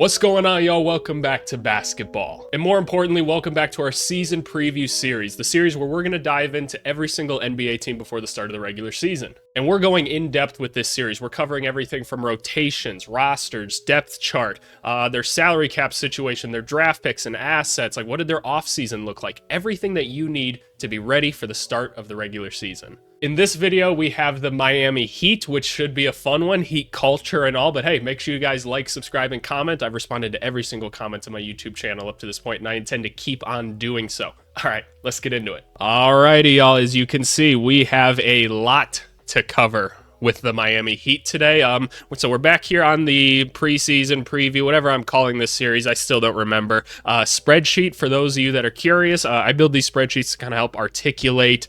What's going on, y'all? Welcome back to basketball. And more importantly, welcome back to our season preview series, the series where we're going to dive into every single NBA team before the start of the regular season. And we're going in depth with this series. We're covering everything from rotations, rosters, depth chart, their salary cap situation, their draft picks and assets, like what did their offseason look like? Everything that you need to be ready for the start of the regular season. In this video, we have the Miami Heat, which should be a fun one, Heat culture and all, but hey, make sure you guys like, subscribe, and comment. I've responded to every single comment on my YouTube channel up to this point, and I intend to keep on doing so. All right, let's get into it. Alrighty, y'all, as you can see, we have a lot to cover with the Miami Heat today. So we're back here on the preseason preview, whatever I'm calling this series, I still don't remember. Spreadsheet, for those of you that are curious, I build these spreadsheets to kind of help articulate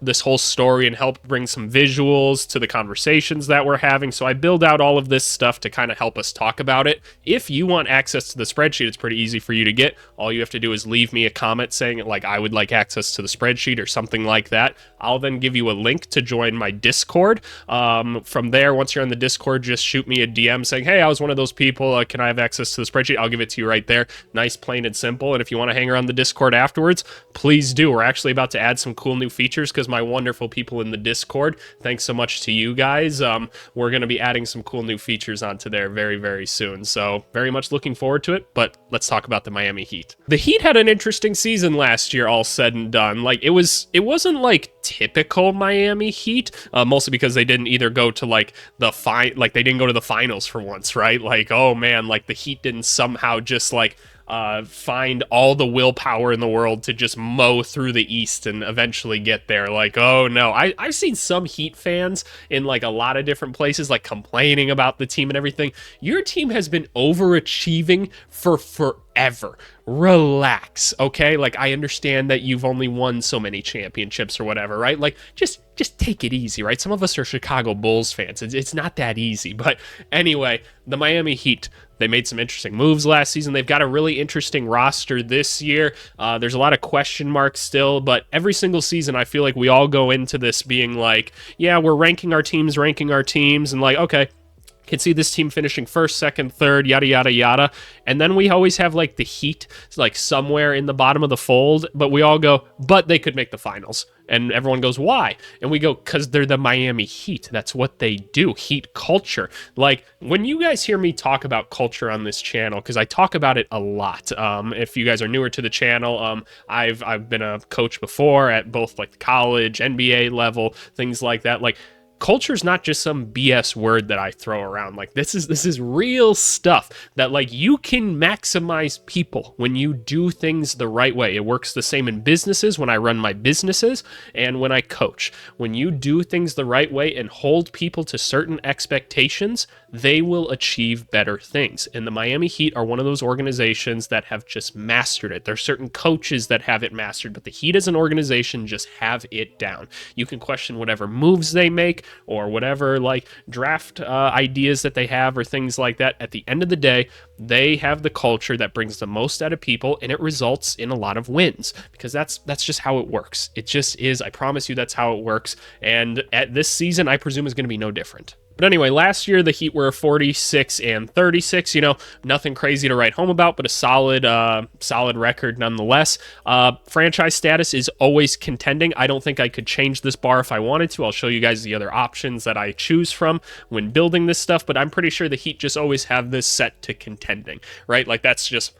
this whole story and help bring some visuals to the conversations that we're having. So I build out all of this stuff to kind of help us talk about it. If you want access to the spreadsheet, it's pretty easy for you to get. All you have to do is leave me a comment saying like I would like access to the spreadsheet or something like that. I'll then give you a link to join my Discord. From there, once you're on the Discord, just shoot me a DM saying, hey, I was one of those people, can I have access to the spreadsheet? I'll give it to you right there. Nice, plain and simple. And if you want to hang around the Discord afterwards, please do. We're actually about to add some cool new features because my wonderful people in the Discord, thanks so much to you guys, we're going to be adding some cool new features onto there very, very soon. So very much looking forward to it, but let's talk about the Miami Heat. The Heat had an interesting season last year, all said and done. Like it wasn't like typical Miami Heat, mostly because they didn't either go to like they didn't go to the finals for once, right? Like, oh man, like the Heat didn't somehow just like find all the willpower in the world to just mow through the East and eventually get there. Like, oh no, I've seen some Heat fans in like a lot of different places like complaining about the team and everything. Your team has been overachieving for forever. Relax, okay? Like, I understand that you've only won so many championships or whatever, right? Like, just take it easy, right? Some of us are Chicago Bulls fans. It's not that easy. But anyway, the Miami Heat, they made some interesting moves last season. They've got a really interesting roster this year. There's a lot of question marks still, but every single season, I feel like we all go into this being like, yeah, we're ranking our teams, and like, okay, can see this team finishing first, second, third, yada, yada, yada. And then we always have like the Heat, like somewhere in the bottom of the fold, but we all go, but they could make the finals. And everyone goes, why? And we go, because they're the Miami Heat. That's what they do. Heat culture. Like, when you guys hear me talk about culture on this channel, because I talk about it a lot. If you guys are newer to the channel, I've been a coach before at both like college, NBA level, things like that. Like, culture is not just some BS word that I throw around. Like this is real stuff that like you can maximize people when you do things the right way. It works the same in businesses when I run my businesses and when I coach. When you do things the right way and hold people to certain expectations, they will achieve better things. And the Miami Heat are one of those organizations that have just mastered it. There's certain coaches that have it mastered, but the Heat as an organization just have it down. You can question whatever moves they make or whatever like draft ideas that they have or things like that. At the end of the day, they have the culture that brings the most out of people, and it results in a lot of wins because that's just how it works. It just is. I promise you that's how it works. And at this season, I presume is going to be no different. But anyway, last year the Heat were 46-36. You know, nothing crazy to write home about, but a solid record nonetheless. Franchise status is always contending. I don't think I could change this bar if I wanted to. I'll show you guys the other options that I choose from when building this stuff, but I'm pretty sure the Heat just always have this set to contending, right? Like that's just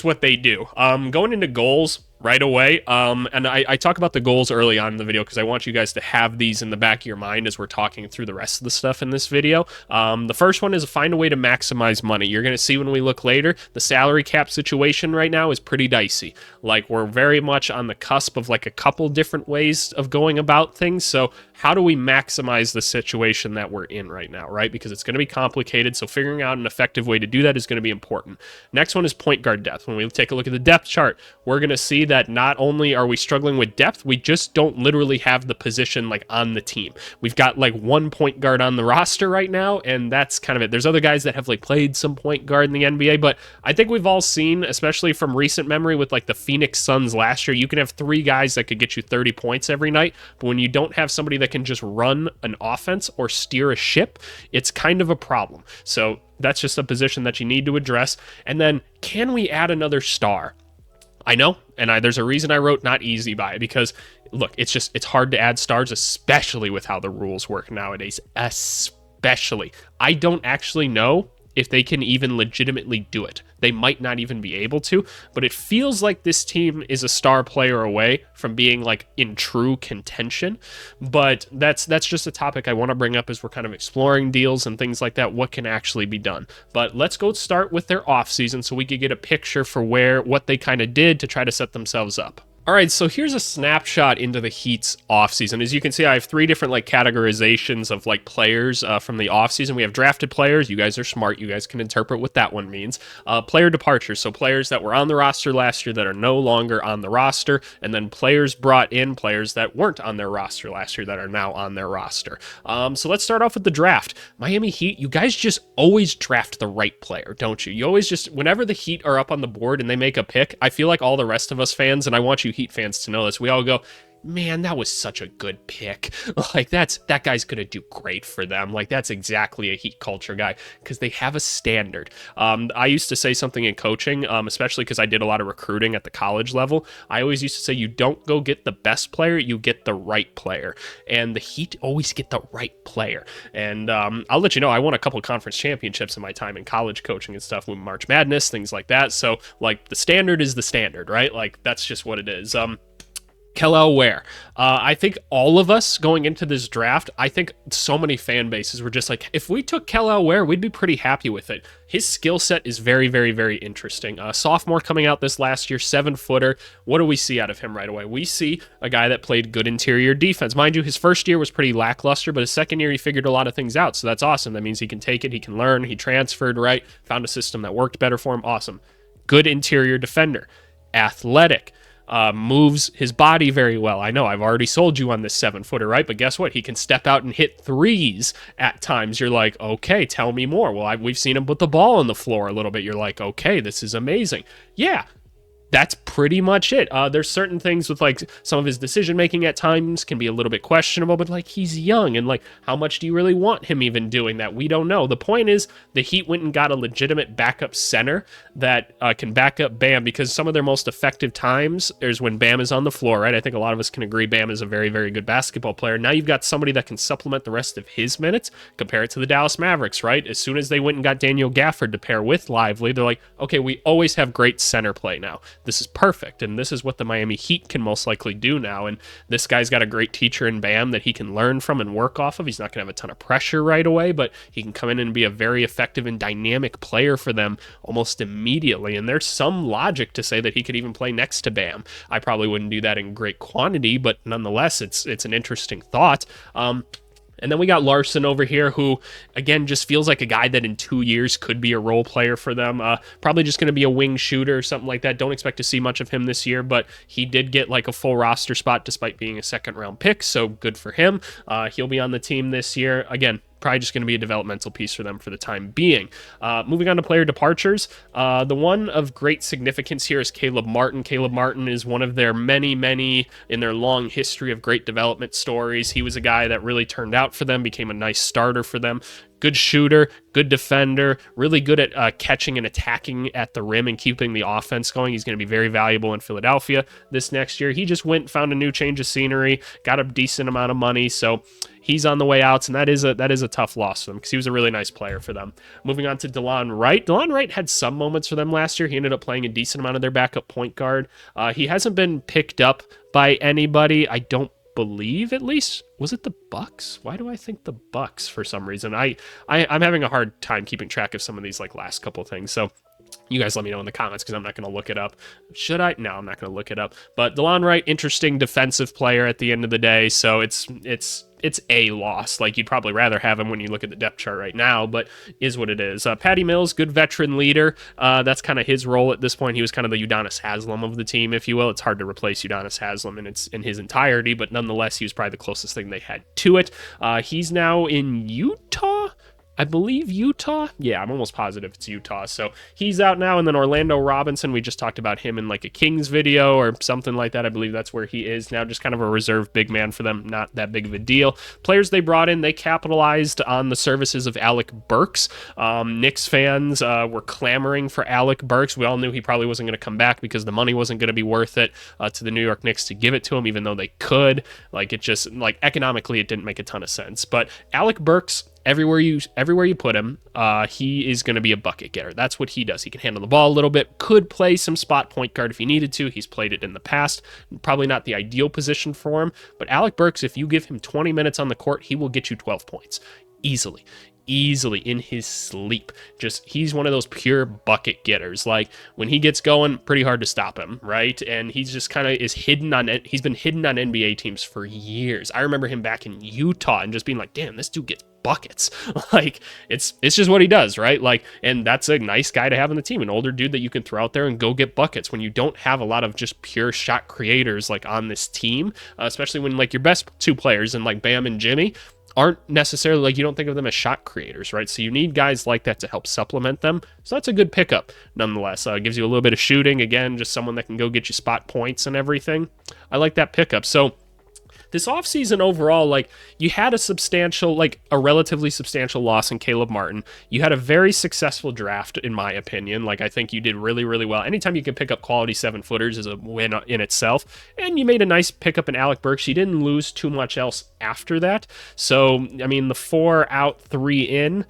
what they do. Going into goals right away, and I talk about the goals early on in the video because I want you guys to have these in the back of your mind as we're talking through the rest of the stuff in this video. The first one is find a way to maximize money. You're going to see when we look later, the salary cap situation right now is pretty dicey. Like we're very much on the cusp of like a couple different ways of going about things. So how do we maximize the situation that we're in right now, right? Because it's going to be complicated. So figuring out an effective way to do that is going to be important. Next one is point guard depth. When we take a look at the depth chart, we're going to see that not only are we struggling with depth, we just don't literally have the position like on the team. We've got like one point guard on the roster right now, and that's kind of it. There's other guys that have like played some point guard in the NBA, but I think we've all seen, especially from recent memory with like the Phoenix Suns last year, you can have three guys that could get you 30 points every night, but when you don't have somebody that that can just run an offense or steer a ship, it's kind of a problem. So that's just a position that you need to address. And then, can we add another star? I know, and there's a reason I wrote not easy by it, because look, it's hard to add stars, especially with how the rules work nowadays. Especially, I don't actually know if they can even legitimately do it. They might not even be able to, but it feels like this team is a star player away from being like in true contention. But that's just a topic I want to bring up as we're kind of exploring deals and things like that, what can actually be done. But let's go start with their offseason so we could get a picture for what they kind of did to try to set themselves up. All right, so here's a snapshot into the Heat's offseason. As you can see, I have 3 different like categorizations of like players from the offseason. We have drafted players. You guys are smart. You guys can interpret what that one means. Player departures, so players that were on the roster last year that are no longer on the roster, and then players brought in, players that weren't on their roster last year that are now on their roster. So let's start off with the draft. Miami Heat, you guys just always draft the right player, don't you? You always just, whenever the Heat are up on the board and they make a pick, I feel like all the rest of us fans, and I want you Heat fans to know this, we all go, man, that was such a good pick. Like, that guy's gonna do great for them. Like, that's exactly a Heat culture guy, because they have a standard. I used to say something in coaching, especially because I did a lot of recruiting at the college level. I always used to say, you don't go get the best player, you get the right player. And the Heat always get the right player. And I'll let you know, I won a couple conference championships in my time in college coaching and stuff with March Madness, things like that. So, like, the standard is the standard, right? Like, that's just what it is. Kel'el Ware. I think all of us going into this draft, I think so many fan bases were just like, if we took Kel'el Ware, we'd be pretty happy with it. His skill set is very, very, very interesting. Sophomore coming out this last year, 7-footer. What do we see out of him right away? We see a guy that played good interior defense. Mind you, his first year was pretty lackluster, but his second year he figured a lot of things out, so that's awesome. That means he can take it, he can learn, he transferred, right? Found a system that worked better for him. Awesome. Good interior defender. Athletic. Moves his body very well. I know I've already sold you on this 7-footer, right? But guess what? He can step out and hit threes at times. You're like, okay, tell me more. Well, we've seen him put the ball on the floor a little bit. You're like, okay, this is amazing. Yeah. That's pretty much it. There's certain things with like some of his decision making at times can be a little bit questionable, but like he's young and like how much do you really want him even doing that? We don't know. The point is the Heat went and got a legitimate backup center that can back up Bam, because some of their most effective times is when Bam is on the floor, right? I think a lot of us can agree Bam is a very, very good basketball player. Now you've got somebody that can supplement the rest of his minutes. Compare it to the Dallas Mavericks, right? As soon as they went and got Daniel Gafford to pair with Lively, they're like, okay, we always have great center play now. This is perfect, and this is what the Miami Heat can most likely do now, and this guy's got a great teacher in Bam that he can learn from and work off of. He's not going to have a ton of pressure right away, but he can come in and be a very effective and dynamic player for them almost immediately, and there's some logic to say that he could even play next to Bam. I probably wouldn't do that in great quantity, but nonetheless, it's an interesting thought. And then we got Larson over here, who, again, just feels like a guy that in 2 years could be a role player for them. Probably just going to be a wing shooter or something like that. Don't expect to see much of him this year, but he did get like a full roster spot despite being a second-round pick, so good for him. He'll be on the team this year. Again, probably just going to be a developmental piece for them for the time being. Moving on to player departures, the one of great significance here is Caleb Martin. Caleb Martin is one of their many in their long history of great development stories. He was a guy that really turned out for them, became a nice starter for them. Good shooter, good defender, really good at catching and attacking at the rim and keeping the offense going. He's going to be very valuable in Philadelphia this next year. He just went, found a new change of scenery, got a decent amount of money, so he's on the way out, and that is a tough loss for them because he was a really nice player for them. Moving on to DeLon Wright. DeLon Wright had some moments for them last year. He ended up playing a decent amount of their backup point guard. He hasn't been picked up by anybody, I don't believe, at least. Was it the Bucks? Why do I think the Bucks for some reason? I'm having a hard time keeping track of some of these like last couple things. So you guys let me know in the comments because I'm not going to look it up. Should I? No, I'm not going to look it up. But DeLon Wright, interesting defensive player at the end of the day. So it's a loss. Like, you'd probably rather have him when you look at the depth chart right now, but is what it is. Patty Mills, good veteran leader. That's kind of his role at this point. He was kind of the Udonis Haslem of the team, if you will. It's hard to replace Udonis Haslem in his entirety, but nonetheless, he was probably the closest thing they had to it. He's now in Utah, I believe Utah. Yeah, I'm almost positive it's Utah. So he's out now. And then Orlando Robinson, we just talked about him in like a Kings video or something like that. I believe that's where he is now, just kind of a reserve big man for them. Not that big of a deal. Players they brought in, they capitalized on the services of Alec Burks. Knicks fans were clamoring for Alec Burks. We all knew he probably wasn't going to come back because the money wasn't going to be worth it to the New York Knicks to give it to him, even though they could. Like, it just, like, economically, it didn't make a ton of sense. But Alec Burks, everywhere you put him, he is going to be a bucket getter. That's what he does. He can handle the ball a little bit, could play some spot point guard if he needed to. He's played it in the past. Probably not the ideal position for him, but Alec Burks, if you give him 20 minutes on the court, he will get you 12 points easily in his sleep. Just, he's one of those pure bucket getters. Like, when he gets going, pretty hard to stop him, right? And he's just kind of he's been hidden on NBA teams for years. I remember him back in Utah and just being like, damn, this dude gets buckets. Like, it's just what he does, right? Like, and that's a nice guy to have on the team, an older dude that you can throw out there and go get buckets when you don't have a lot of just pure shot creators like on this team, especially when like your best two players and like Bam and Jimmy aren't necessarily, like, you don't think of them as shot creators, right? So you need guys like that to help supplement them. So that's a good pickup nonetheless. Gives you a little bit of shooting, again, just someone that can go get you spot points and everything. I like that pickup. So this offseason overall, like, you had a relatively substantial loss in Caleb Martin. You had a very successful draft, in my opinion. Like, I think you did really, really well. Anytime you can pick up quality 7-footers is a win in itself. And you made a nice pickup in Alec Burks. You didn't lose too much else after that. So, I mean, the 4 out, 3 in,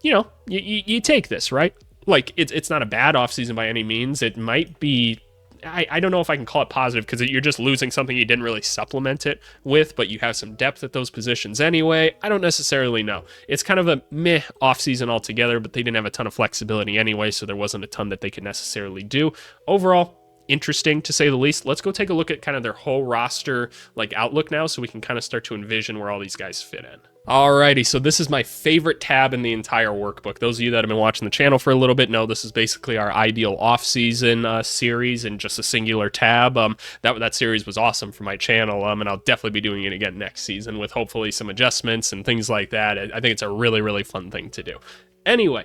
you know, you take this, right? Like, it's not a bad offseason by any means. It might be, I don't know if I can call it positive because you're just losing something you didn't really supplement it with, but you have some depth at those positions anyway. I don't necessarily know. It's kind of a meh offseason altogether, but they didn't have a ton of flexibility anyway, so there wasn't a ton that they could necessarily do. Overall, interesting to say the least. Let's go take a look at kind of their whole roster like outlook now so we can kind of start to envision where all these guys fit in. Alrighty, so this is my favorite tab in the entire workbook. Those of you that have been watching the channel for a little bit know this is basically our ideal off-season series in just a singular tab. That series was awesome for my channel, and I'll definitely be doing it again next season with hopefully some adjustments and things like that. I think it's a really, really fun thing to do. Anyway,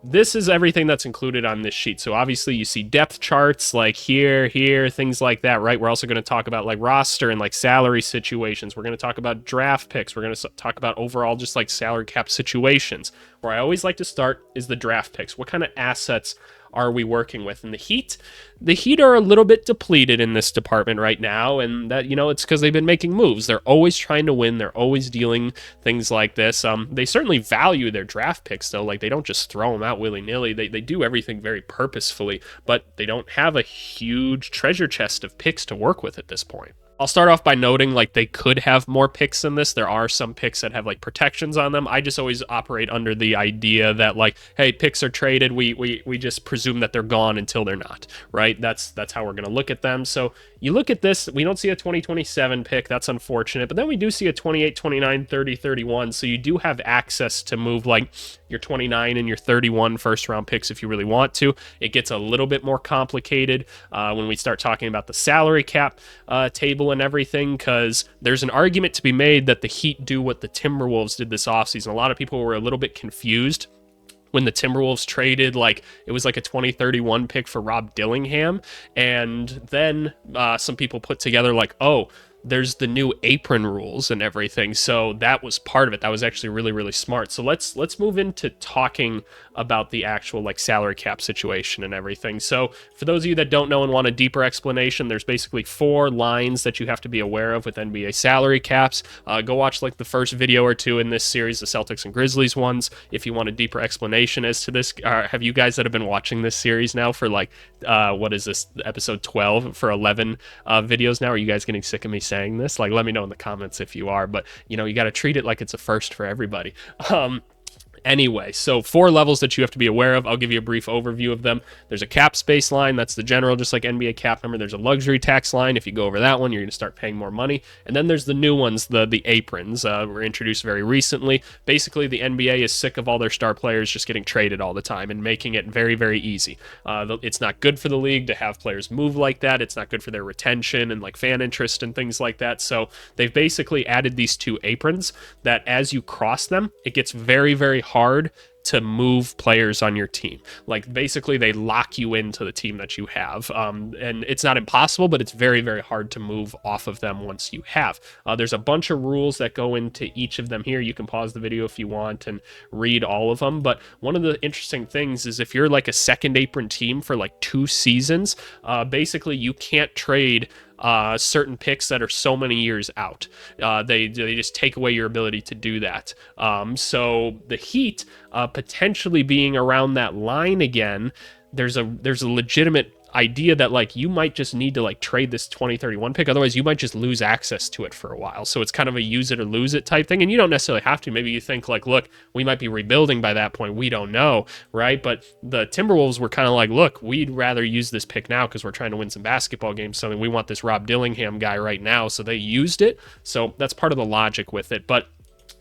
this is everything that's included on this sheet. So obviously you see depth charts like here, things like that, right? We're also going to talk about like roster and like salary situations. We're going to talk about draft picks. We're going to talk about overall just like salary cap situations. Where I always like to start is the draft picks. What kind of assets are we working with? And the Heat are a little bit depleted in this department right now, and that, you know, it's because they've been making moves. They're always trying to win. They're always dealing things like this. They certainly value their draft picks, though. Like, they don't just throw them out willy-nilly. They do everything very purposefully, but they don't have a huge treasure chest of picks to work with at this point. I'll start off by noting, like, they could have more picks than this. There are some picks that have, like, protections on them. I just always operate under the idea that, like, hey, picks are traded. We just presume that they're gone until they're not, right? That's how we're going to look at them. So you look at this, we don't see a 2027 pick. That's unfortunate. But then we do see a 28, 29, 30, 31. So you do have access to move, like, your 29 and your 31 first-round picks if you really want to. It gets a little bit more complicated when we start talking about the salary cap table and everything, because there's an argument to be made that the Heat do what the Timberwolves did this offseason. A lot of people were a little bit confused when the Timberwolves traded, like, it was like a 2031 pick for Rob Dillingham, and then some people put together like, oh, there's the new apron rules and everything. So that was part of it. That was actually really, really smart. So let's move into talking about the actual like salary cap situation and everything. So for those of you that don't know and want a deeper explanation, there's basically 4 lines that you have to be aware of with NBA salary caps. Go watch like the first video or 2 in this series, the Celtics and Grizzlies ones, if you want a deeper explanation as to this. Have you guys that have been watching this series now for like, what is this, episode 12 for 11 videos now? Are you guys getting sick of me saying this? Like, let me know in the comments if you are, but you know, you got to treat it like it's a first for everybody. Anyway, so 4 levels that you have to be aware of. I'll give you a brief overview of them. There's a cap space line. That's the general, just like NBA cap number. There's a luxury tax line. If you go over that one, you're going to start paying more money. And then there's the new ones, the aprons, were introduced very recently. Basically, the NBA is sick of all their star players just getting traded all the time and making it very, very easy. It's not good for the league to have players move like that. It's not good for their retention and like fan interest and things like that. So they've basically added these 2 aprons that as you cross them, it gets very, very hard to move players on your team. Like basically they lock you into the team that you have. And it's not impossible, but it's very, very hard to move off of them once you have. There's a bunch of rules that go into each of them here. You can pause the video if you want and read all of them. But one of the interesting things is if you're like a second apron team for like 2 seasons, basically you can't trade certain picks that are so many years out. They just take away your ability to do that. So the Heat potentially being around that line again, there's a legitimate idea that like you might just need to like trade this 2031 pick, otherwise you might just lose access to it for a while. So it's kind of a use it or lose it type thing, and you don't necessarily have to. Maybe you think like, look, we might be rebuilding by that point, we don't know, right? But the Timberwolves were kind of like, look, we'd rather use this pick now because we're trying to win some basketball games, so we want this Rob Dillingham guy right now, so they used it. So that's part of the logic with it. But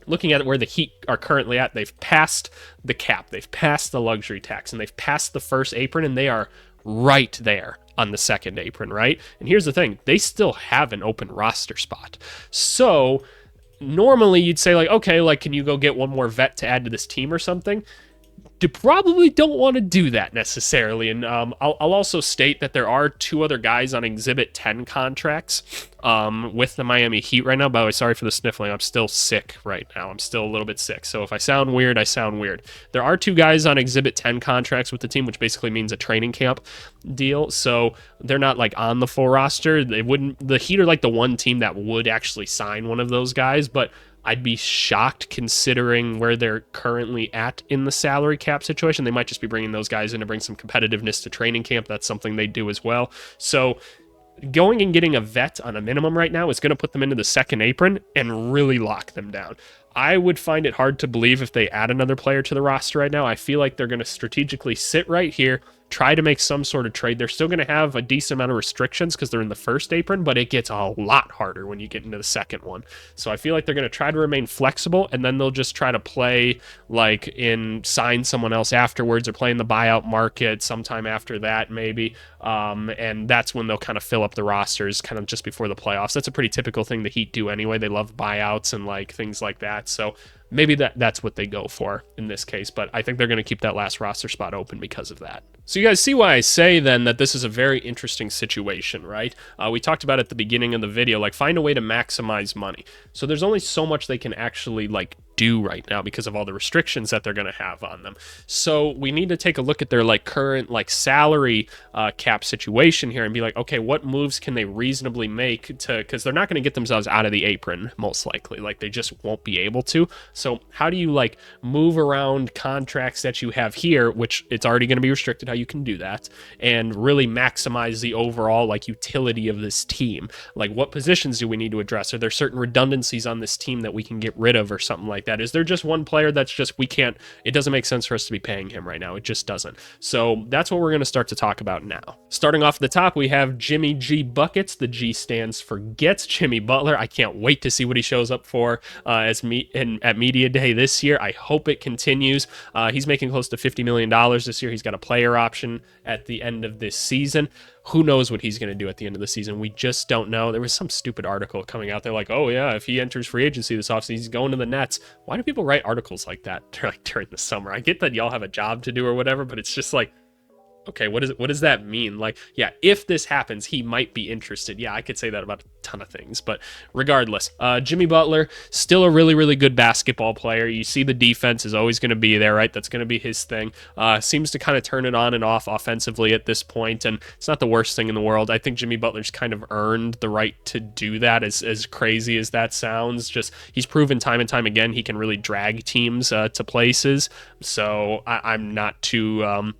looking at where the Heat are currently at, they've passed the cap, they've passed the luxury tax, and they've passed the first apron, and they are right there on the second apron, right? And here's the thing, they still have an open roster spot. So normally you'd say like, okay, like can you go get one more vet to add to this team or something? You probably don't want to do that necessarily. And I'll also state that there are 2 other guys on Exhibit 10 contracts with the Miami Heat right now. By the way, sorry for the sniffling. I'm still sick right now. I'm still a little bit sick. So if I sound weird, I sound weird. There are 2 guys on Exhibit 10 contracts with the team, which basically means a training camp deal. So they're not like on the full roster. The Heat are like the one team that would actually sign one of those guys, but I'd be shocked considering where they're currently at in the salary cap situation. They might just be bringing those guys in to bring some competitiveness to training camp. That's something they do as well. So going and getting a vet on a minimum right now is going to put them into the second apron and really lock them down. I would find it hard to believe if they add another player to the roster right now. I feel like they're going to strategically sit right here, try to make some sort of trade. They're still going to have a decent amount of restrictions because they're in the first apron, but it gets a lot harder when you get into the second one. So I feel like they're going to try to remain flexible, and then they'll just try to play like sign someone else afterwards or play in the buyout market sometime after that maybe. And that's when they'll kind of fill up the rosters kind of just before the playoffs. That's a pretty typical thing the Heat do anyway. They love buyouts and like things like that. So maybe that's what they go for in this case, but I think they're going to keep that last roster spot open because of that. So you guys see why I say then that this is a very interesting situation, right? We talked about at the beginning of the video, like find a way to maximize money. So there's only so much they can actually like do right now because of all the restrictions that they're going to have on them. So we need to take a look at their like current like salary cap situation here and be like, okay, what moves can they reasonably make to, because they're not going to get themselves out of the apron most likely, like they just won't be able to. So how do you like move around contracts that you have here, which it's already going to be restricted how you can do that, and really maximize the overall like utility of this team? Like what positions do we need to address? Are there certain redundancies on this team that we can get rid of or something like that? Is there just one player that's just, it doesn't make sense for us to be paying him right now. It just doesn't. So that's what we're going to start to talk about now. Starting off at the top, we have Jimmy G Buckets. The G stands for Gets, Jimmy Butler. I can't wait to see what he shows up for at Media Day this year. I hope it continues. He's making close to $50 million this year. He's got a player option at the end of this season. Who knows what he's going to do at the end of the season? We just don't know. There was some stupid article coming out there like, oh yeah, if he enters free agency this offseason, he's going to the Nets. Why do people write articles like that during the summer? I get that y'all have a job to do or whatever, but it's just like, okay, what does that mean? Like, yeah, if this happens, he might be interested. Yeah, I could say that about a ton of things, but regardless, Jimmy Butler, still a really, really good basketball player. You see the defense is always going to be there, right? That's going to be his thing. Seems to kind of turn it on and off offensively at this point, and it's not the worst thing in the world. I think Jimmy Butler's kind of earned the right to do that, as crazy as that sounds. Just, he's proven time and time again he can really drag teams to places, so I'm not too...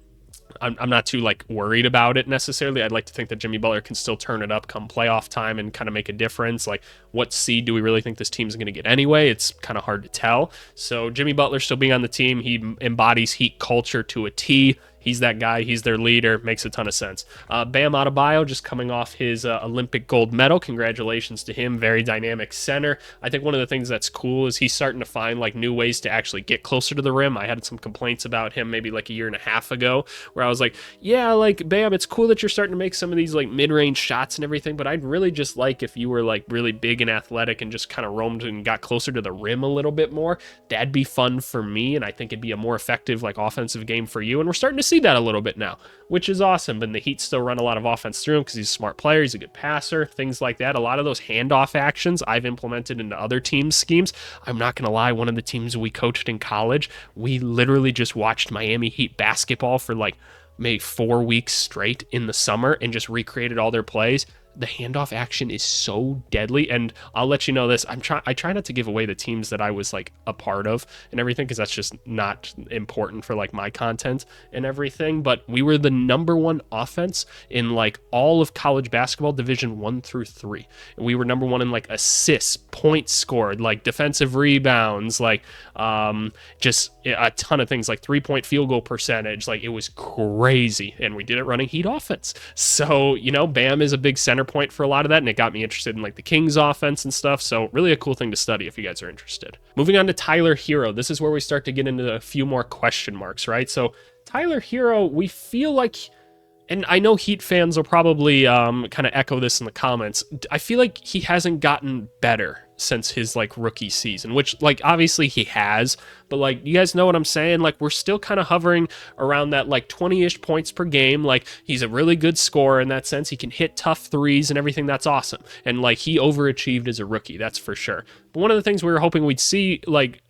I'm not too like worried about it necessarily. I'd like to think that Jimmy Butler can still turn it up come playoff time and kind of make a difference. Like, what seed do we really think this team's going to get anyway? It's kind of hard to tell. So Jimmy Butler still being on the team, he embodies Heat culture to a T. He's that guy. He's their leader. Makes a ton of sense. Bam Adebayo just coming off his Olympic gold medal. Congratulations to him. Very dynamic center. I think one of the things that's cool is he's starting to find like new ways to actually get closer to the rim. I had some complaints about him maybe like a year and a half ago where I was like, yeah, like Bam, it's cool that you're starting to make some of these like mid-range shots and everything, but I'd really just like if you were like really big and athletic and just kind of roamed and got closer to the rim a little bit more. That'd be fun for me, and I think it'd be a more effective like offensive game for you. And we're starting to see that a little bit now, which is awesome. But the Heat still run a lot of offense through him because he's a smart player, he's a good passer, things like that. A lot of those handoff actions I've implemented into other teams' schemes. I'm not gonna lie, one of the teams we coached in college, we literally just watched Miami Heat basketball for like maybe 4 weeks straight in the summer and just recreated all their plays. The handoff action is so deadly, and I'll let you know this. I try not to give away the teams that I was like a part of and everything because that's just not important for like my content and everything. But we were the #1 offense in like all of college basketball, Division 1 through 3. And we were #1 in like assists, points scored, like defensive rebounds, like just a ton of things, like 3-point field goal percentage. Like it was crazy, and we did it running Heat offense. So Bam is a big center point for a lot of that, and it got me interested in like the Kings offense and stuff. So really a cool thing to study if you guys are interested. Moving on to Tyler Hero. This is where we start to get into a few more question marks, right? So Tyler Hero, we feel like, and I know Heat fans will probably kind of echo this in the comments, I feel like he hasn't gotten better since his like rookie season, which like obviously he has, but like you guys know what I'm saying, like we're still kind of hovering around that like 20-ish points per game. Like he's a really good scorer in that sense. He can hit tough threes and everything. That's awesome, and like he overachieved as a rookie, that's for sure. But one of the things we were hoping we'd see like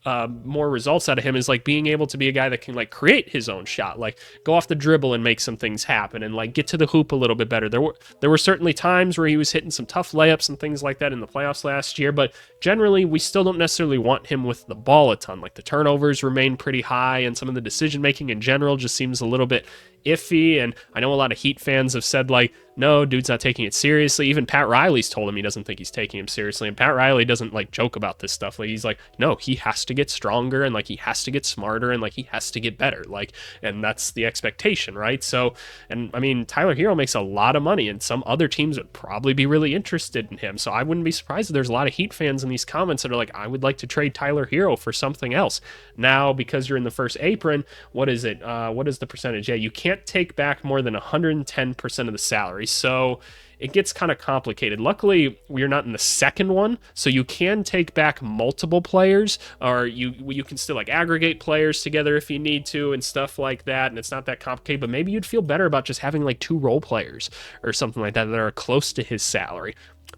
more results out of him is like being able to be a guy that can like create his own shot, like go off the dribble and make some things happen and like get to the hoop a little bit better. There were certainly times where he was hitting some tough layups and things like that in the playoffs last year, but generally we still don't necessarily want him with the ball a ton. Like the turnovers remain pretty high, and some of the decision making in general just seems a little bit iffy. And I know a lot of Heat fans have said like, no, dude's not taking it seriously. Even Pat Riley's told him he doesn't think he's taking him seriously, and Pat Riley doesn't like joke about this stuff. Like he's like, no, he has to get stronger, and like he has to get smarter, and like he has to get better, like, and that's the expectation, right? So, and I mean, Tyler Hero makes a lot of money, and some other teams would probably be really interested in him. So I wouldn't be surprised if there's a lot of Heat fans in these comments that are like, I would like to trade Tyler Hero for something else. Now, because you're in the first apron, what is it? What is the percentage? Yeah, you can't take back more than 110% of the salary. So it gets kind of complicated. Luckily, we're not in the second one, so you can take back multiple players, or you can still like aggregate players together if you need to and stuff like that, and it's not that complicated. But maybe you'd feel better about just having like 2 role players or something like that that are close to his salary.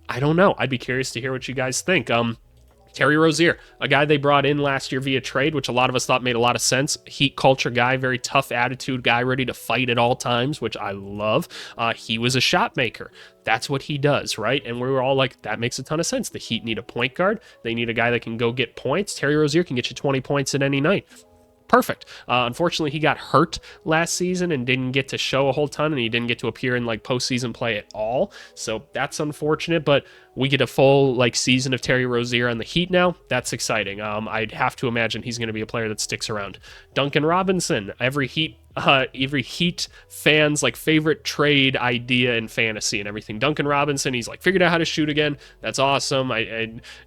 I don't know. I'd be curious to hear what you guys think. Terry Rozier, a guy they brought in last year via trade, which a lot of us thought made a lot of sense. Heat culture guy, very tough attitude guy, ready to fight at all times, which I love. He was a shot maker. That's what he does, right? And we were all like, that makes a ton of sense. The Heat need a point guard. They need a guy that can go get points. Terry Rozier can get you 20 points at any night. Perfect. Unfortunately, he got hurt last season and didn't get to show a whole ton, and he didn't get to appear in like postseason play at all. So that's unfortunate, but we get a full like season of Terry Rozier on the Heat now. That's exciting. I'd have to imagine he's going to be a player that sticks around. Duncan Robinson, every Heat fan's like favorite trade idea in fantasy and everything. Duncan Robinson, he's like figured out how to shoot again. That's awesome.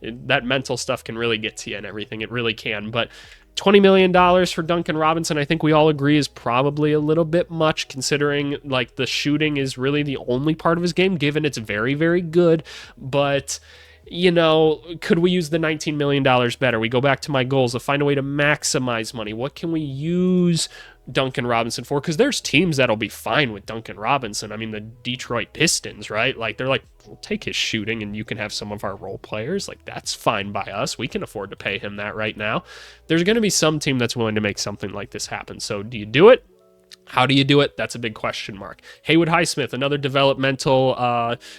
That mental stuff can really get to you and everything. It really can. But $20 million for Duncan Robinson, I think we all agree is probably a little bit much, considering like the shooting is really the only part of his game, given it's very, very good. But could we use the $19 million better? We go back to my goals to find a way to maximize money. What can we use Duncan Robinson for? Because there's teams that'll be fine with Duncan Robinson. I mean, the Detroit Pistons, right? Like they're like, we'll take his shooting and you can have some of our role players. Like that's fine by us. We can afford to pay him that right now. There's going to be some team that's willing to make something like this happen. So do you do it? How do you do it? That's a big question mark. Haywood Highsmith, another developmental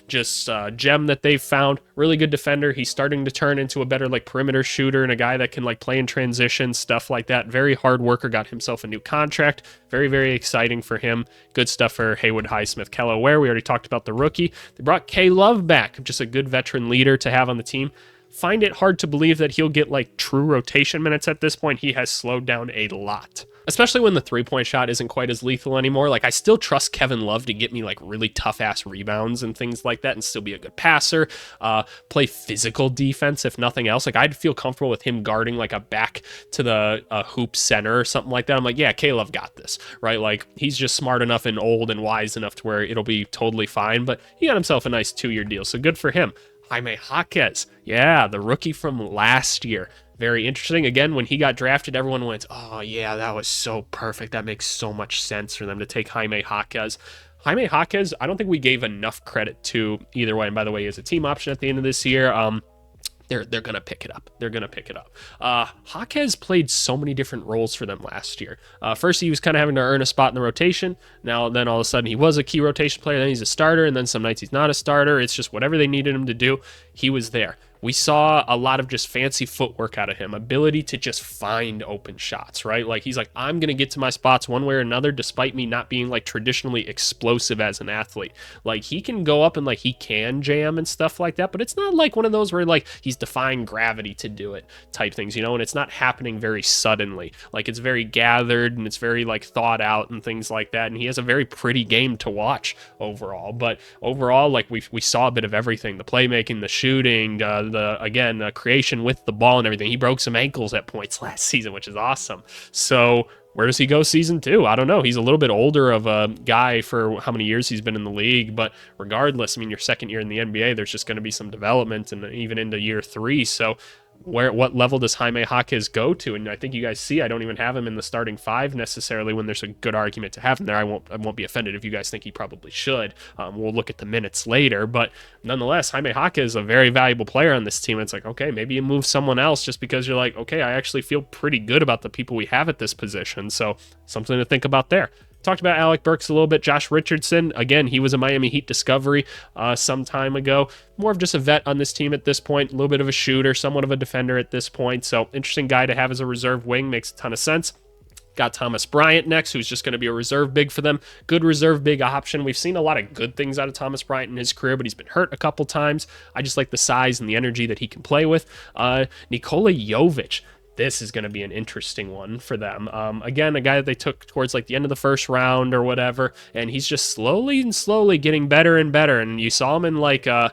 gem that they've found. Really good defender. He's starting to turn into a better like perimeter shooter and a guy that can like play in transition, stuff like that. Very hard worker, got himself a new contract. Very, very exciting for him. Good stuff for Haywood Highsmith. Kello Ware, we already talked about the rookie. They brought K Love back, just a good veteran leader to have on the team. Find it hard to believe that he'll get like true rotation minutes at this point. He has slowed down a lot. especially when the three-point shot isn't quite as lethal anymore. Like, I still trust Kevin Love to get me like really tough-ass rebounds and things like that and still be a good passer, play physical defense, if nothing else. Like, I'd feel comfortable with him guarding like a back to the hoop center or something like that. I'm like, yeah, K-Love got this, right? Like, he's just smart enough and old and wise enough to where it'll be totally fine, but he got himself a nice 2-year deal, so good for him. Jaime Jaquez, yeah, the rookie from last year. Very interesting. Again, when he got drafted, everyone went, oh, yeah, that was so perfect. That makes so much sense for them to take Jaime Jaquez. Jaime Jaquez, I don't think we gave enough credit to either way. And by the way, he has a team option at the end of this year. They're going to pick it up. They're going to pick it up. Jaquez played so many different roles for them last year. First, he was kind of having to earn a spot in the rotation. Then all of a sudden, he was a key rotation player. Then he's a starter. And then some nights he's not a starter. It's just whatever they needed him to do, he was there. We saw a lot of just fancy footwork out of him, ability to just find open shots, right? Like, he's like, I'm going to get to my spots one way or another, despite me not being like traditionally explosive as an athlete. Like, he can go up and like he can jam and stuff like that, but it's not like one of those where like he's defying gravity to do it type things, and it's not happening very suddenly. Like, it's very gathered and it's very like thought out and things like that. And he has a very pretty game to watch overall. But overall, like we saw a bit of everything: the playmaking, the shooting, the creation with the ball and everything. He broke some ankles at points last season, which is awesome. So where does he go season 2? I don't know. He's a little bit older of a guy for how many years he's been in the league, but regardless, I mean, your second year in the NBA, there's just going to be some development, and even into year 3. So what level does Jaime Jaquez go to? And I think you guys see, I don't even have him in the starting 5 necessarily when there's a good argument to have him there. I won't be offended if you guys think he probably should. We'll look at the minutes later, but nonetheless, Jaime Jaquez is a very valuable player on this team. It's like, okay, maybe you move someone else just because you're like, okay, I actually feel pretty good about the people we have at this position. So something to think about there. Talked about Alec Burks a little bit. Josh Richardson, again, he was a Miami Heat discovery some time ago. More of just a vet on this team at this point. A little bit of a shooter, somewhat of a defender at this point. So interesting guy to have as a reserve wing. Makes a ton of sense. Got Thomas Bryant next, who's just going to be a reserve big for them. Good reserve big option. We've seen a lot of good things out of Thomas Bryant in his career, but he's been hurt a couple times. I just like the size and the energy that he can play with. Nikola Jovic. This is going to be an interesting one for them. Again, a guy that they took towards like the end of the first round or whatever, and he's just slowly getting better and better. And you saw him in like the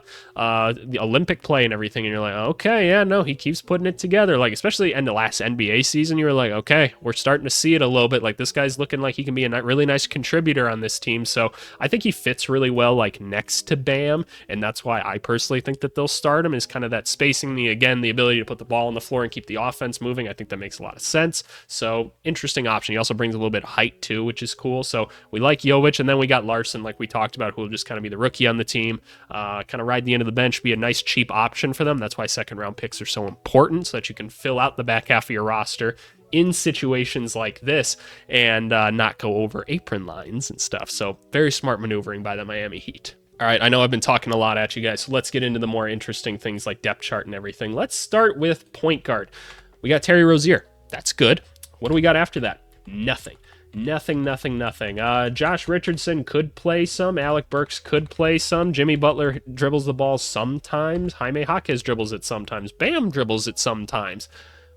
Olympic play and everything, and you're like, okay, yeah, no, he keeps putting it together. Like, especially in the last NBA season, you were like, okay, we're starting to see it a little bit. Like, this guy's looking like he can be a really nice contributor on this team. So I think he fits really well like next to Bam, and that's why I personally think that they'll start him, is kind of that spacing, the ability to put the ball on the floor and keep the offense moving. I think that makes a lot of sense. So interesting option. He also brings a little bit of height too, which is cool. So we like Jovic, and then we got Larson, like we talked about, who will just kind of be the rookie on the team, kind of ride the end of the bench, be a nice cheap option for them. That's why second round picks are so important, so that you can fill out the back half of your roster in situations like this and not go over apron lines and stuff. So very smart maneuvering by the Miami Heat. All right, I know I've been talking a lot at you guys, so let's get into the more interesting things like depth chart and everything. Let's start with point guard. We got Terry Rozier. That's good. What do we got after that? Nothing. Josh Richardson could play some. Alec Burks could play some. Jimmy Butler dribbles the ball sometimes. Jaime Jaquez dribbles it sometimes. Bam dribbles it sometimes.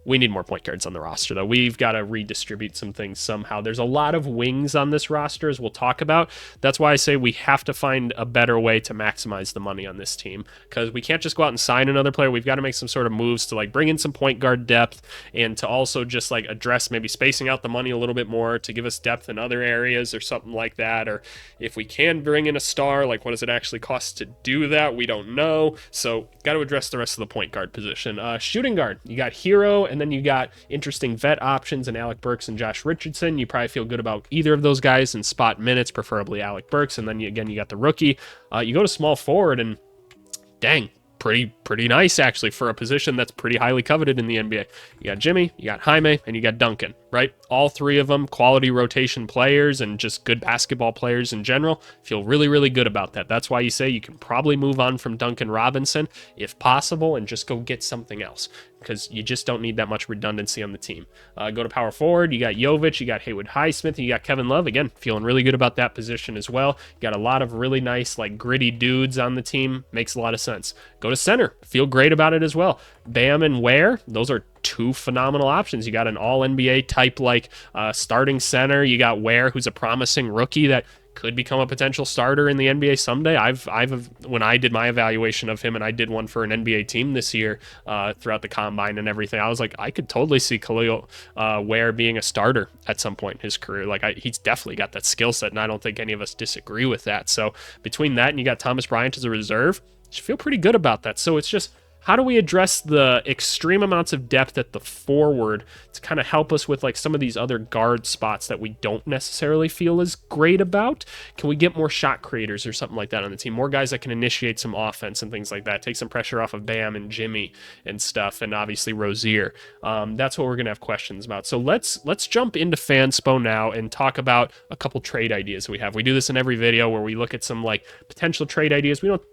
We need more point guards on the roster, though. We've got to redistribute some things somehow. There's a lot of wings on this roster, as we'll talk about. That's why I say we have to find a better way to maximize the money on this team, because we can't just go out and sign another player. We've got to make some sort of moves to like bring in some point guard depth, and to also just like address maybe spacing out the money a little bit more to give us depth in other areas or something like that. Or if we can bring in a star, like what does it actually cost to do that? We don't know. So got to address the rest of the point guard position. Shooting guard, you got Hero, and then you got interesting vet options in Alec Burks and Josh Richardson. You probably feel good about either of those guys in spot minutes, preferably Alec Burks. And then you got the rookie. You go to small forward, and dang, pretty nice actually for a position that's pretty highly coveted in the NBA. You got Jimmy, you got Jaime, and you got Duncan, right? All three of them quality rotation players and just good basketball players in general. Feel really good about that. That's why you say you can probably move on from Duncan Robinson if possible and just go get something else. because you just don't need that much redundancy on the team. Go to power forward, you got Jovic, you got Haywood Highsmith, and you got Kevin Love. Again, feeling really good about that position as well. You got a lot of really nice, like, gritty dudes on the team. Makes a lot of sense. Go to center. Feel great about it as well. Bam and Ware, those are two phenomenal options. You got an all-NBA type, like, starting center. You got Ware, who's a promising rookie that could become a potential starter in the NBA someday. I've when I did my evaluation of him, and I did one for an NBA team this year throughout the combine and everything, I was like, I could totally see Khalil Ware being a starter at some point in his career. Like, he's definitely got that skill set, and I don't think any of us disagree with that. So between that and you got Thomas Bryant as a reserve, you feel pretty good about that. So it's just, how do we address the extreme amounts of depth at the forward to kind of help us with, like, some of these other guard spots that we don't necessarily feel as great about? Can we get more shot creators or something like that on the team? More guys that can initiate some offense and things like that. Take some pressure off of Bam and Jimmy and stuff, and obviously Rozier. That's what we're going to have questions about. So let's jump into Fanspo now and talk about a couple trade ideas we have. We do this in every video where we look at some, like, potential trade ideas. We don't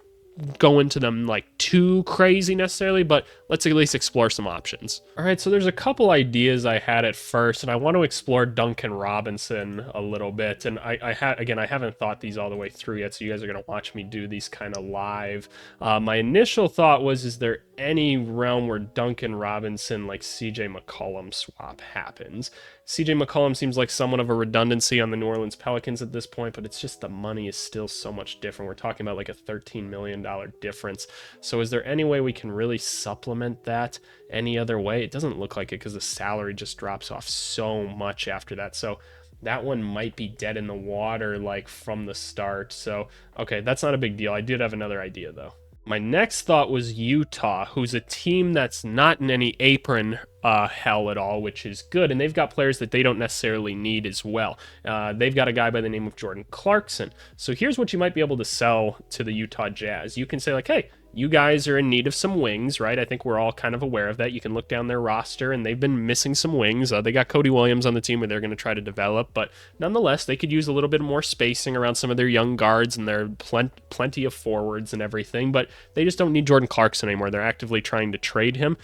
go into them like too crazy necessarily, but let's at least explore some options. All right, so there's a couple ideas I had at first, and I want to explore Duncan Robinson a little bit. And I haven't thought these all the way through yet, so you guys are going to watch me do these kind of live. My initial thought was, is there any realm where Duncan Robinson, like CJ McCollum swap happens? CJ McCollum seems like somewhat of a redundancy on the New Orleans Pelicans at this point, but it's just the money is still so much different. We're talking about like a $13 million difference. So is there any way we can really supplement that any other way? It doesn't look like it, because the salary just drops off so much after that. So that one might be dead in the water, like, from the start. So, okay, that's not a big deal. I did have another idea, though. My next thought was Utah, who's a team that's not in any apron hell at all, which is good, and they've got players that they don't necessarily need as well. They've got a guy by the name of Jordan Clarkson. So here's what you might be able to sell to the Utah Jazz. You can say, like, hey, you guys are in need of some wings, right? I think we're all kind of aware of that. You can look down their roster, and they've been missing some wings. They got Cody Williams on the team where they're going to try to develop, but nonetheless, they could use a little bit more spacing around some of their young guards, and there are plenty of forwards and everything, but they just don't need Jordan Clarkson anymore. They're actively trying to trade him.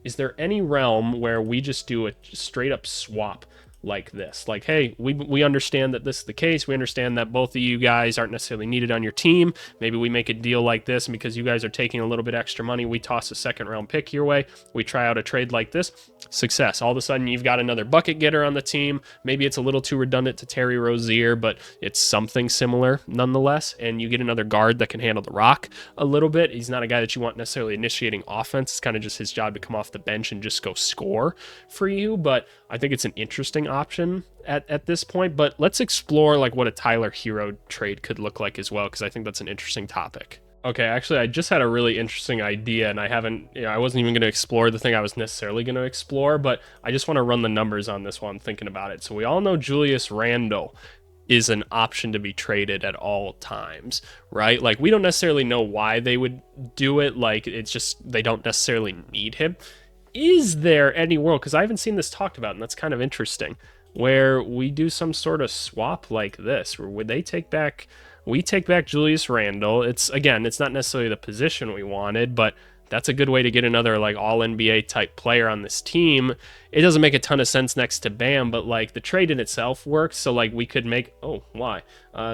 Is there any realm where we just do a straight up swap like this? Like, hey, we understand that this is the case. We understand that both of you guys aren't necessarily needed on your team. Maybe we make a deal like this, and because you guys are taking a little bit extra money, we toss a second round pick your way. We try out a trade like this. Success. All of a sudden, you've got another bucket getter on the team. Maybe it's a little too redundant to Terry Rozier, but it's something similar nonetheless. And you get another guard that can handle the rock a little bit. He's not a guy that you want necessarily initiating offense. It's kind of just his job to come off the bench and just go score for you. But I think it's an interesting option at this point. But let's explore, like, what a Tyler Hero trade could look like as well, because I think that's an interesting topic. Okay, actually, I just had a really interesting idea, and I wasn't even going to explore the thing I was necessarily going to explore, but I just want to run the numbers on this while I'm thinking about it. So we all know Julius Randle is an option to be traded at all times, right? Like, we don't necessarily know why they would do it. Like, it's just they don't necessarily need him. Is there any world, because I haven't seen this talked about, and that's kind of interesting, where we do some sort of swap like this, where would they take back... We take back Julius Randle. It's not necessarily the position we wanted, but that's a good way to get another, like, all-NBA type player on this team. It doesn't make a ton of sense next to Bam, but, like, the trade in itself works. So, like, we could make... Oh, why?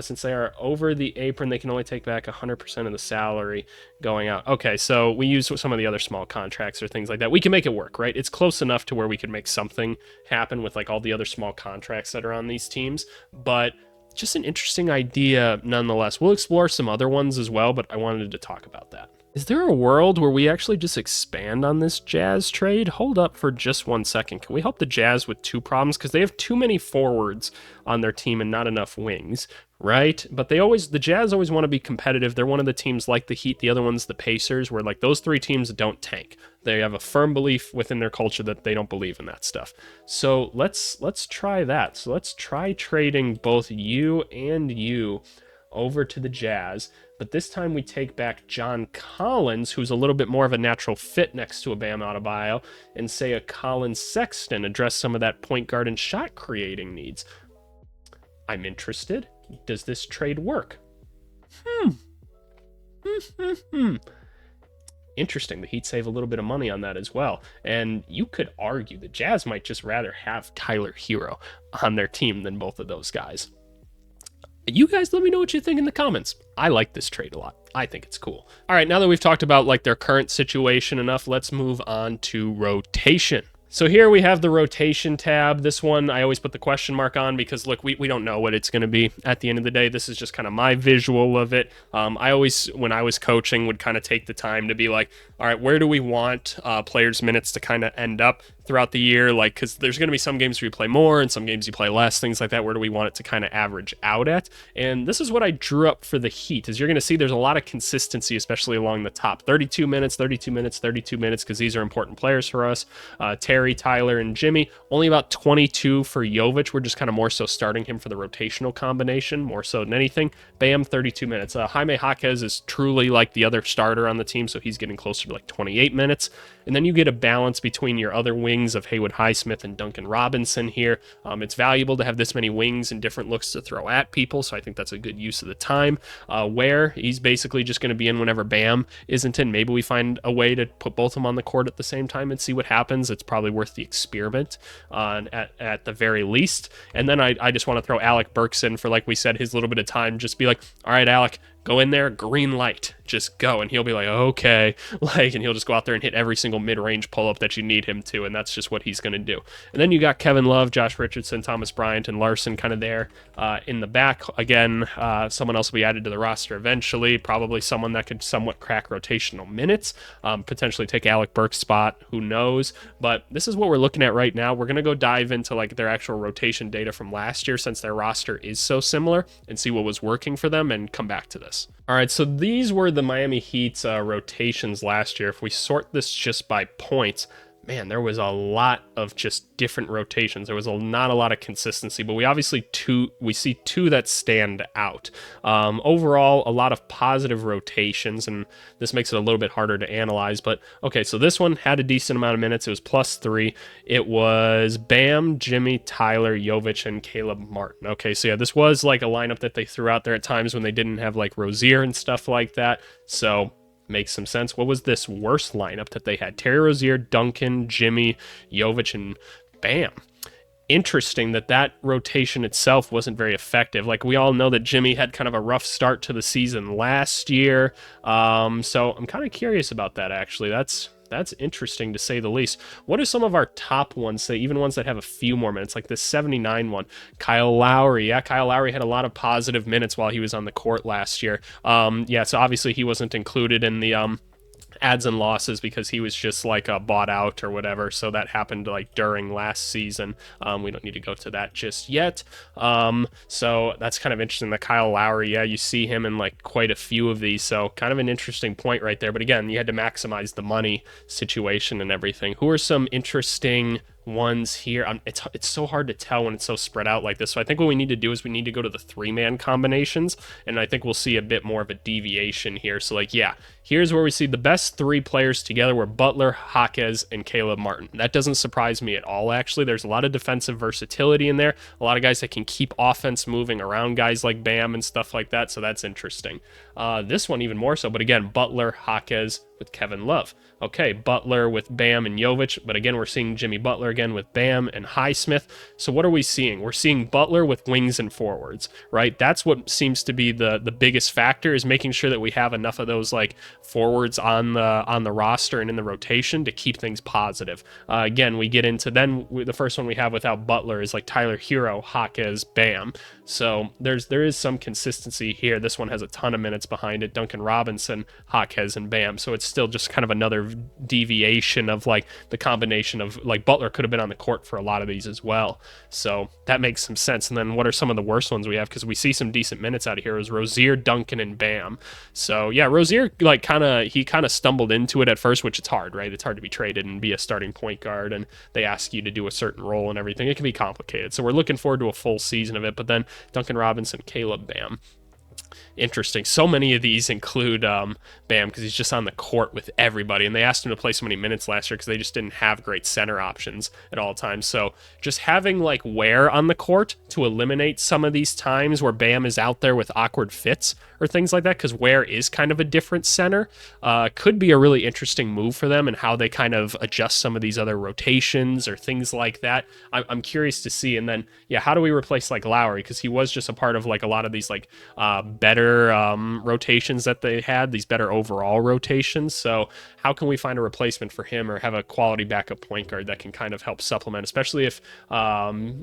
Since they are over the apron, they can only take back 100% of the salary going out. Okay, so we use some of the other small contracts or things like that. We can make it work, right? It's close enough to where we could make something happen with, like, all the other small contracts that are on these teams, but... just an interesting idea nonetheless. We'll explore some other ones as well, but I wanted to talk about that. Is there a world where we actually just expand on this Jazz trade? Hold up for just 1 second. Can we help the Jazz with two problems? Because they have too many forwards on their team and not enough wings, right? But the Jazz always want to be competitive. They're one of the teams like the Heat, the other one's the Pacers, where, like, those three teams don't tank. They have a firm belief within their culture that they don't believe in that stuff. So let's try that. So let's try trading both you and you over to the Jazz, but this time we take back John Collins, who's a little bit more of a natural fit next to a Bam Adebayo, and say a Colin Sexton, address some of that point guard and shot creating needs. I'm interested. Does this trade work? Interesting. The Heat save a little bit of money on that as well. And you could argue the Jazz might just rather have Tyler Hero on their team than both of those guys. You guys let me know what you think in the comments. I like this trade a lot. I think it's cool. All right, now that we've talked about like their current situation enough, let's move on to rotation. So here we have the rotation tab. This one I always put the question mark on because, look, we don't know what it's going to be at the end of the day. This is just kind of my visual of it. I always, when I was coaching, would kind of take the time to be like, all right, where do we want players' minutes to kind of end up throughout the year? Like, because there's going to be some games where you play more and some games you play less, things like that. Where do we want it to kind of average out at? And this is what I drew up for the Heat. As you're going to see, there's a lot of consistency, especially along the top. 32 minutes, 32 minutes, 32 minutes, because these are important players for us. Terry, Tyler, and Jimmy. Only about 22 for Jovic. We're just kind of more so starting him for the rotational combination, more so than anything. Bam, 32 minutes. Jaime Jaquez is truly like the other starter on the team, so he's getting closer to like 28 minutes. And then you get a balance between your other wings of Haywood Highsmith and Duncan Robinson here. It's valuable to have this many wings and different looks to throw at people, so I think that's a good use of the time. Where he's basically just going to be in whenever Bam isn't in. Maybe we find a way to put both of them on the court at the same time and see what happens. It's probably worth the experiment at the very least. And then I just want to throw Alec Burks in for, like we said, his little bit of time. Just be like, all right, Alec, go in there, green light, just go. And he'll be like, okay, and he'll just go out there and hit every single mid-range pull-up that you need him to, and that's just what he's going to do. And then you got Kevin Love, Josh Richardson, Thomas Bryant, and Larson kind of there in the back. Again, someone else will be added to the roster eventually, probably someone that could somewhat crack rotational minutes, potentially take Alec Burke's spot, who knows. But this is what we're looking at right now. We're going to go dive into like their actual rotation data from last year, since their roster is so similar, and see what was working for them and come back to this. All right, so these were the Miami Heat's rotations last year. If we sort this just by points, man, there was a lot of just different rotations. There was not a lot of consistency, but we see two that stand out. Overall, a lot of positive rotations, and this makes it a little bit harder to analyze. But okay, so this one had a decent amount of minutes. It was +3. It was Bam, Jimmy, Tyler, Jovic, and Caleb Martin. Okay, so yeah, this was like a lineup that they threw out there at times when they didn't have like Rozier and stuff like that. So makes some sense. What was this worst lineup that they had? Terry Rozier, Duncan, Jimmy, Jovic, and Bam. Interesting that rotation itself wasn't very effective. Like, we all know that Jimmy had kind of a rough start to the season last year. So I'm kind of curious about that, actually. That's interesting to say the least. What are some of our top ones, say even ones that have a few more minutes, like this 79 one? Kyle Lowry. Yeah, Kyle Lowry had a lot of positive minutes while he was on the court last year. Yeah, so obviously he wasn't included in the adds and losses because he was just like bought out or whatever. So that happened like during last season. We don't need to go to that just yet. So that's kind of interesting. The Kyle Lowry, yeah, you see him in like quite a few of these. So kind of an interesting point right there. But again, you had to maximize the money situation and everything. Who are some interesting ones here? It's so hard to tell when it's so spread out like this. So I think what we need to do is we need to go to the 3-man combinations, and I think we'll see a bit more of a deviation here. So like, yeah, here's where we see the best 3 players together were Butler, Jaquez, and Caleb Martin. That doesn't surprise me at all, actually. There's a lot of defensive versatility in there, a lot of guys that can keep offense moving around guys like Bam and stuff like that, so that's interesting. This one even more so, but again, Butler, Jaquez with Kevin Love. Okay, Butler with Bam and Jovic, but again, we're seeing Jimmy Butler again with Bam and Highsmith. So what are we seeing? We're seeing Butler with wings and forwards, right? That's what seems to be the biggest factor, is making sure that we have enough of those like forwards on the roster and in the rotation to keep things positive. Again, we get into the first one we have without Butler is like Tyler Hero, Jaquez, Bam. So there is some consistency here. This one has a ton of minutes behind it. Duncan Robinson, Jaquez, and Bam. So it's still just kind of another deviation of like the combination of like Butler could have been on the court for a lot of these as well. So that makes some sense. And then what are some of the worst ones we have? Because we see some decent minutes out of here. It was Rozier, Duncan, and Bam. So yeah, Rozier like kind of stumbled into it at first, which it's hard, right? It's hard to be traded and be a starting point guard, and they ask you to do a certain role and everything. It can be complicated. So we're looking forward to a full season of it. But then Duncan Robinson, Caleb, Bam. interesting. So many of these include Bam, because he's just on the court with everybody, and they asked him to play so many minutes last year because they just didn't have great center options at all times. So just having like Ware on the court to eliminate some of these times where Bam is out there with awkward fits or things like that, because Ware is kind of a different center, could be a really interesting move for them, and how they kind of adjust some of these other rotations or things like that. I'm curious to see. And then, yeah, how do we replace like Lowry? Because he was just a part of like a lot of these like better rotations that they had, these better overall rotations. So how can we find a replacement for him, or have a quality backup point guard that can kind of help supplement, especially if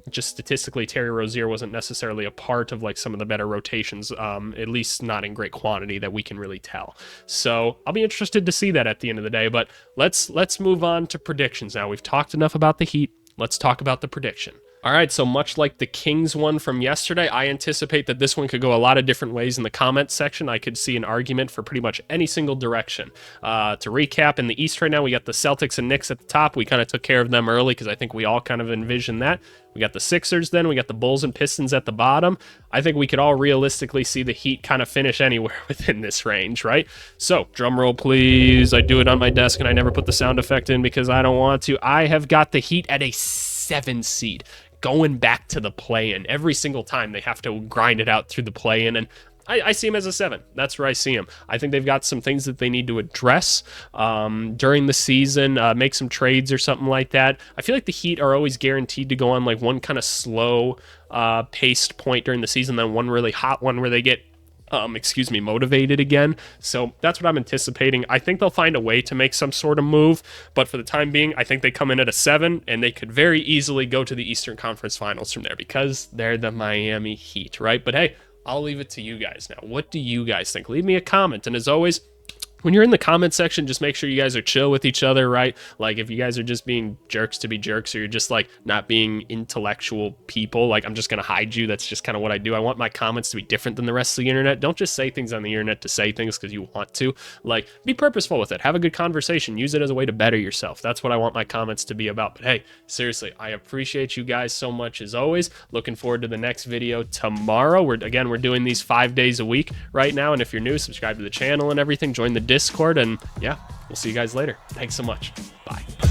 just statistically Terry Rozier wasn't necessarily a part of like some of the better rotations, at least not in great quantity that we can really tell. So I'll be interested to see that at the end of the day. But let's move on to predictions now. We've talked enough about the Heat. Let's talk about the prediction. All right, so much like the Kings one from yesterday, I anticipate that this one could go a lot of different ways in the comments section. I could see an argument for pretty much any single direction. To recap, in the East right now, we got the Celtics and Knicks at the top. We kind of took care of them early because I think we all kind of envisioned that. We got the Sixers then. We got the Bulls and Pistons at the bottom. I think we could all realistically see the Heat kind of finish anywhere within this range, right? So, drum roll, please. I do it on my desk, and I never put the sound effect in because I don't want to. I have got the Heat at a 7 seed. Going back to the play-in. Every single time they have to grind it out through the play-in, and I see him as a 7. That's where I see him. I think they've got some things that they need to address during the season, make some trades or something like that. I feel like the Heat are always guaranteed to go on like one kind of slow paced point during the season, then one really hot one where they get motivated again. So that's what I'm anticipating. I think they'll find a way to make some sort of move, but for the time being, I think they come in at a 7, and they could very easily go to the Eastern Conference Finals from there because they're the Miami Heat, right? But hey, I'll leave it to you guys now. What do you guys think? Leave me a comment, and as always, when you're in the comment section, just make sure you guys are chill with each other, right? Like, if you guys are just being jerks to be jerks, or you're just, like, not being intellectual people, like, I'm just going to hide you. That's just kind of what I do. I want my comments to be different than the rest of the internet. Don't just say things on the internet to say things because you want to. Like, be purposeful with it. Have a good conversation. Use it as a way to better yourself. That's what I want my comments to be about. But, hey, seriously, I appreciate you guys so much as always. Looking forward to the next video tomorrow. We're doing these 5 days a week right now, and if you're new, subscribe to the channel and everything. Join the Discord, and yeah, we'll see you guys later. Thanks so much. Bye.